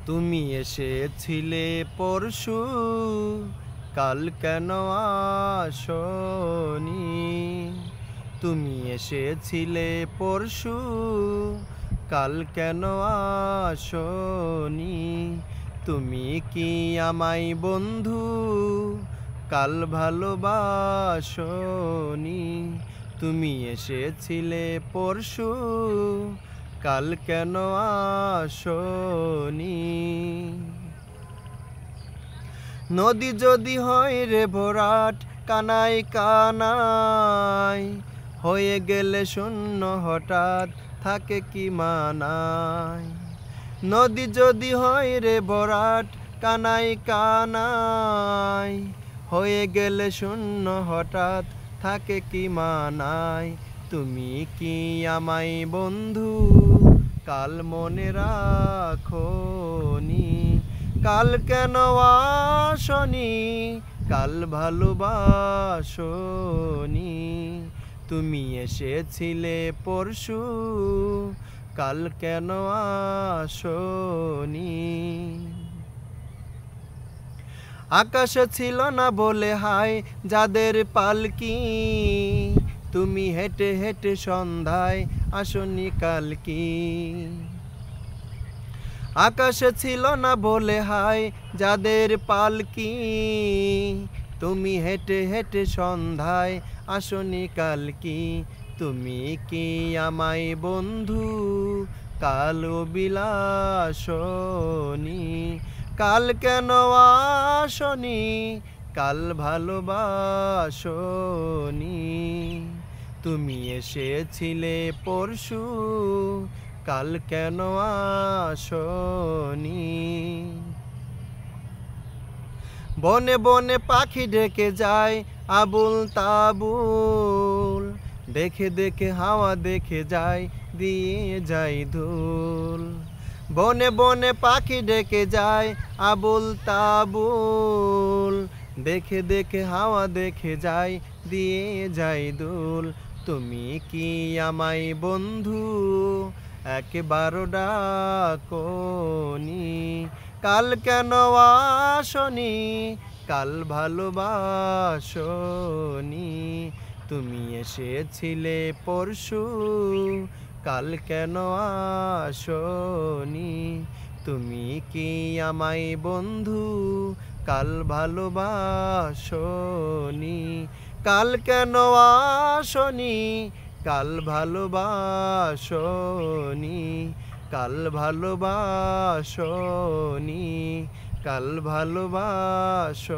তুমি এসেছিলে পরশু, কাল কেন আসনি? তুমি এসেছিলে পরশু, কাল কেন আসনি? তুমি কি আমায় বন্ধু কাল ভালোবাসনি? তুমি এসেছিলে পরশু, কাল কেন আসনি? নদী যদি হয় রে ভরাট, কানাই কানাই হয়ে গেলে শূন্য হঠাৎ থাকে কি মানায়? নদী যদি হয় রে ভরাট, কানাই কানাই হয়ে গেলে শূন্য হঠাৎ থাকে কি মানায়? তুমি কি আমায় বন্ধু কাল মনে রাখনি? কাল কেন আসনি? কাল ভালোবাসনি? তুমি এসেছিলে পরশু, কাল কেন আসনি? আকাশে ছিল না বলে হায় যাদের পালকি, তুমি হেঁটে হেঁটে সন্ধ্যায় আসনি কালকি। আকাশে ছিল না বলে হায় যাদের পালকি, তুমি হেঁটে হেঁটে সন্ধ্যায় আসনি কালকি। তুমি কি আমায় বন্ধু কাল বিলাসনি? কাল কেন আসনি? কাল ভালোবাসনি? তুমি এসেছিলে পরশু, কাল কেন আসনি? বনে বনে পাখি ডেকে যায় আবুল তাবুল, দেখে দেখে হাওয়া দেখে যায় দিয়ে যায় ধুল। বনে বনে পাখি ডেকে যায় আবুল তাবুল, দেখে দেখে হাওয়া দেখে যায় দিয়ে যায় দুল। তুমি কি আমায় বন্ধু একবারও ডাকনি? কাল কেন আসনি? কাল ভালোবাসনি? তুমি এসেছিলে পরশু, কাল কেন আসনি? তুমি কি আমায় বন্ধু কাল ভালোবাসনি? কাল কেন আসনি? কাল ভালোবাসনি? কাল ভালোবাসনি? কাল ভালোবাসনি?